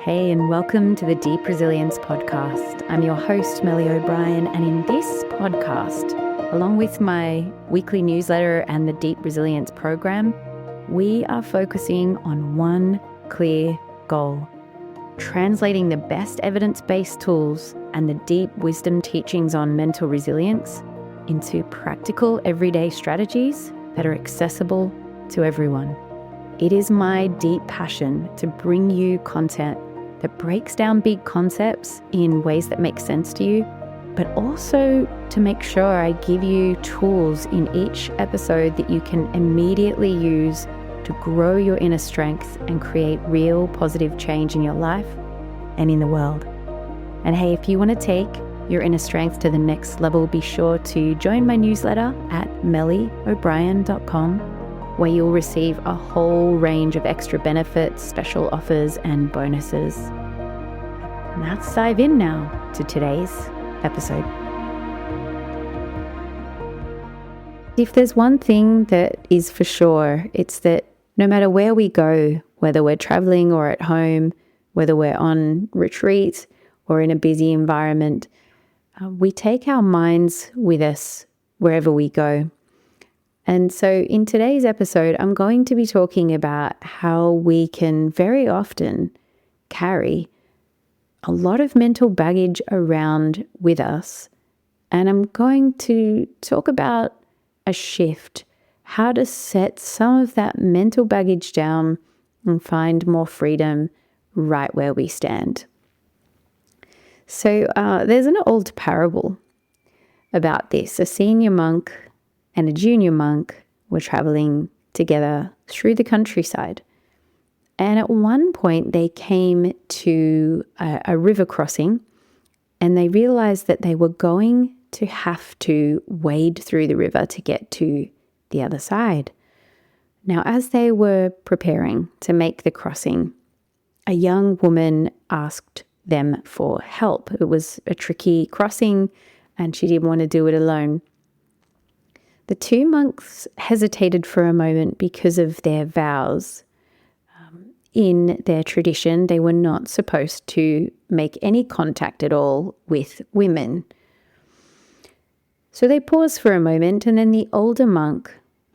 Hey, and welcome to the Deep Resilience Podcast. I'm your host, Melly O'Brien, and in this podcast, along with my weekly newsletter and the Deep Resilience program, we are focusing on one clear goal: translating the best evidence-based tools and the deep wisdom teachings on mental resilience into practical everyday strategies that are accessible to everyone. It is my deep passion to bring you content that breaks down big concepts in ways that make sense to you, but also to make sure I give you tools in each episode that you can immediately use to grow your inner strength and create real positive change in your life and in the world. And hey, if you want to take your inner strength to the next level, be sure to join my newsletter at mellyobrien.com, where you'll receive a whole range of extra benefits, special offers, and bonuses. And let's dive in now to today's episode. If there's one thing that is for sure, it's that no matter where we go, whether we're traveling or at home, whether we're on retreat or in a busy environment, we take our minds with us wherever we go. And so in today's episode, I'm going to be talking about how we can very often carry a lot of mental baggage around with us. And I'm going to talk about a shift, how to set some of that mental baggage down and find more freedom right where we stand. So there's an old parable about this. A senior monk and a junior monk were traveling together through the countryside. And at one point they came to a river crossing, and they realized that they were going to have to wade through the river to get to the other side. Now, as they were preparing to make the crossing, a young woman asked them for help. It was a tricky crossing, and she didn't want to do it alone. The two monks hesitated for a moment because of their vows. In their tradition, they were not supposed to make any contact at all with women. So they paused for a moment, and then the older monk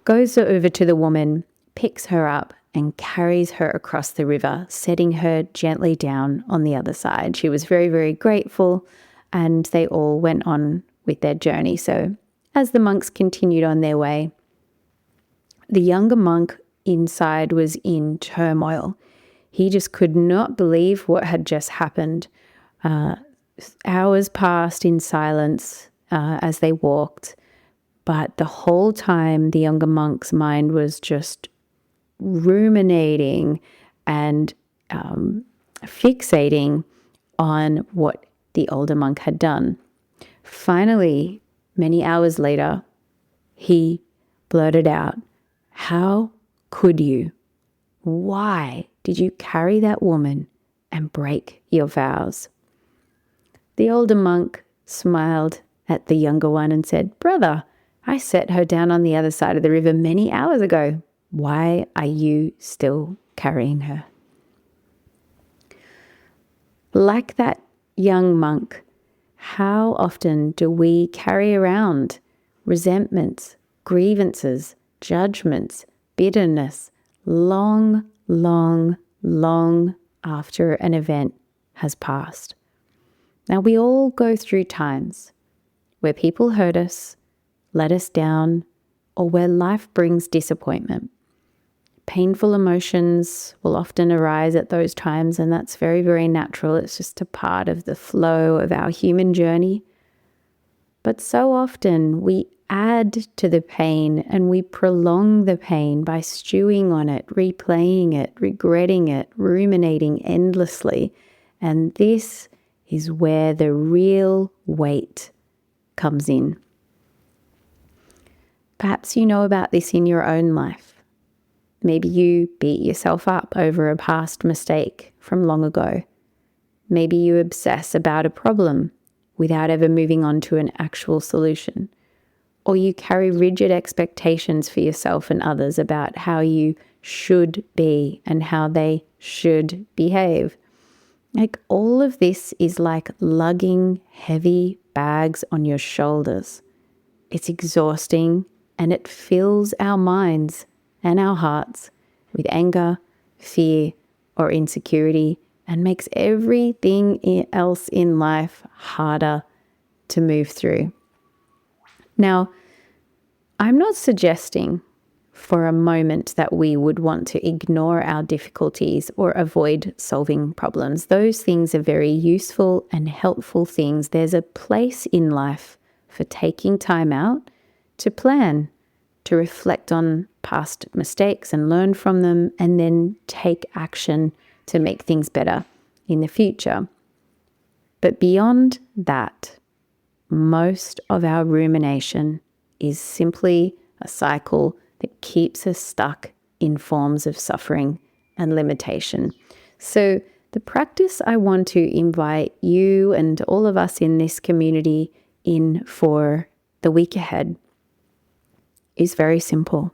goes over to the woman, picks her up, and carries her across the river, setting her gently down on the other side. She was very, very grateful, and they all went on with their journey. So as the monks continued on their way, the younger monk inside was in turmoil. He just could not believe what had just happened. Hours passed in silence as they walked, but the whole time the younger monk's mind was just ruminating and fixating on what the older monk had done. Finally, many hours later, he blurted out, "How could you? Why did you carry that woman and break your vows?" The older monk smiled at the younger one and said, "Brother, I set her down on the other side of the river many hours ago. Why are you still carrying her?" Like that young monk, how often do we carry around resentments, grievances, judgments, bitterness, long after an event has passed? Now, we all go through times where people hurt us, let us down, or where life brings disappointment. Painful emotions will often arise at those times, and that's very, very natural. It's just a part of the flow of our human journey. But so often we add to the pain and we prolong the pain by stewing on it, replaying it, regretting it, ruminating endlessly. And this is where the real weight comes in. Perhaps you know about this in your own life. Maybe you beat yourself up over a past mistake from long ago. Maybe you obsess about a problem without ever moving on to an actual solution. Or you carry rigid expectations for yourself and others about how you should be and how they should behave. Like all of this is like lugging heavy bags on your shoulders. It's exhausting and it fills our minds and our hearts with anger, fear, or insecurity and makes everything else in life harder to move through. Now, I'm not suggesting for a moment that we would want to ignore our difficulties or avoid solving problems. Those things are very useful and helpful things. There's a place in life for taking time out to plan, to reflect on past mistakes and learn from them, and then take action to make things better in the future. But beyond that, most of our rumination is simply a cycle that keeps us stuck in forms of suffering and limitation. So the practice I want to invite you and all of us in this community in for the week ahead is very simple.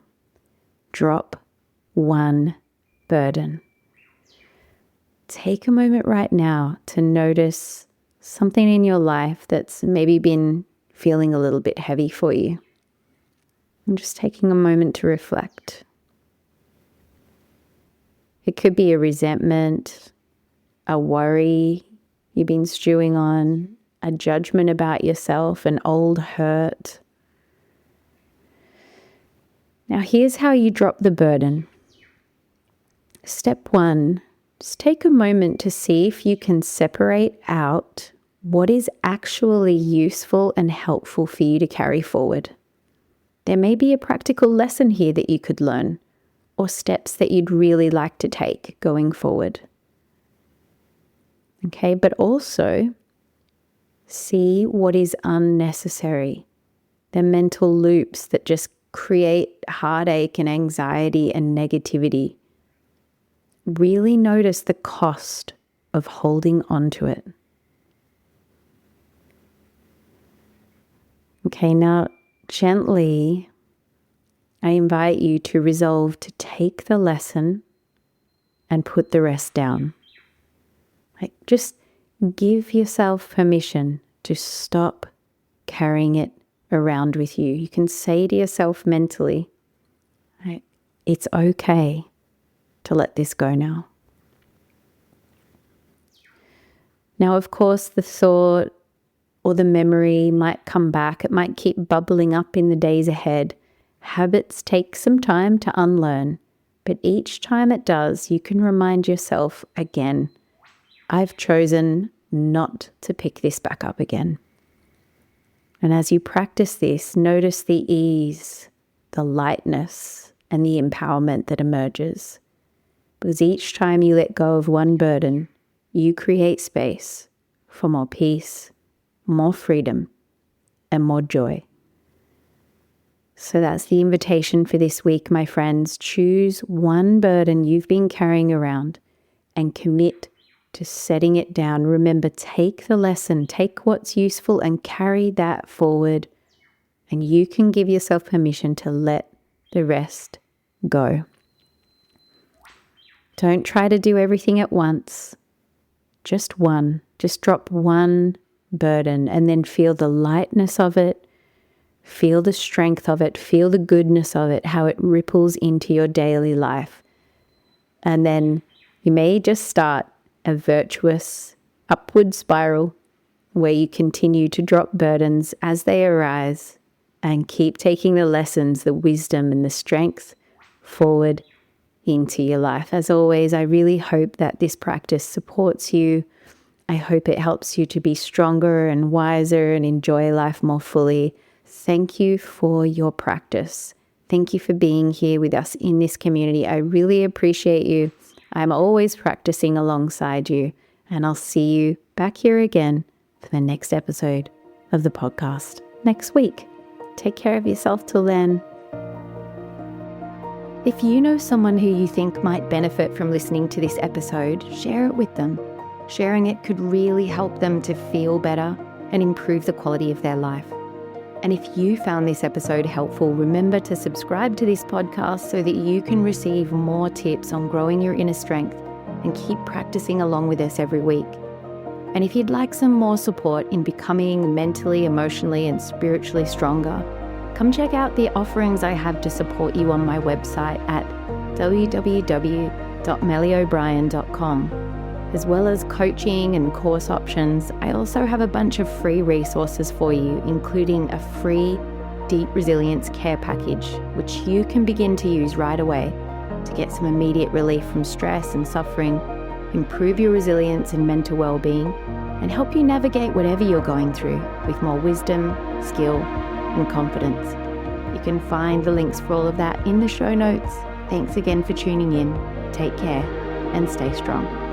Drop one burden. Take a moment right now to notice something in your life that's maybe been feeling a little bit heavy for you. And just taking a moment to reflect. It could be a resentment, a worry you've been stewing on, a judgment about yourself, an old hurt. Now here's how you drop the burden. Step 1, just take a moment to see if you can separate out what is actually useful and helpful for you to carry forward. There may be a practical lesson here that you could learn, or steps that you'd really like to take going forward. Okay, but also see what is unnecessary, the mental loops that just create heartache and anxiety and negativity. Really notice the cost of holding on to it. Okay, now gently, I invite you to resolve to take the lesson and put the rest down. Like, just give yourself permission to stop carrying it around with you. You can say to yourself mentally, right, it's okay to let this go now. Now, of course, the thought or the memory might come back. It might keep bubbling up in the days ahead. Habits take some time to unlearn, but each time it does, you can remind yourself again, I've chosen not to pick this back up again. And as you practice this, notice the ease, the lightness, and the empowerment that emerges. Because each time you let go of one burden, you create space for more peace, more freedom, and more joy. So that's the invitation for this week, my friends. Choose one burden you've been carrying around and commit to setting it down. Remember, take the lesson, take what's useful and carry that forward. And you can give yourself permission to let the rest go. Don't try to do everything at once. Just one. Just drop one burden and then feel the lightness of it. Feel the strength of it. Feel the goodness of it, how it ripples into your daily life. And then you may just start a virtuous upward spiral where you continue to drop burdens as they arise and keep taking the lessons, the wisdom and the strength forward into your life. As always, I really hope that this practice supports you. I hope it helps you to be stronger and wiser and enjoy life more fully. Thank you for your practice. Thank you for being here with us in this community. I really appreciate you. I'm always practicing alongside you, and I'll see you back here again for the next episode of the podcast next week. Take care of yourself till then. If you know someone who you think might benefit from listening to this episode, share it with them. Sharing it could really help them to feel better and improve the quality of their life. And if you found this episode helpful, remember to subscribe to this podcast so that you can receive more tips on growing your inner strength and keep practicing along with us every week. And if you'd like some more support in becoming mentally, emotionally, and spiritually stronger, come check out the offerings I have to support you on my website at www.mellyobrien.com. As well as coaching and course options, I also have a bunch of free resources for you, including a free Deep Resilience Care Package, which you can begin to use right away to get some immediate relief from stress and suffering, improve your resilience and mental well-being, and help you navigate whatever you're going through with more wisdom, skill, and confidence. You can find the links for all of that in the show notes. Thanks again for tuning in. Take care and stay strong.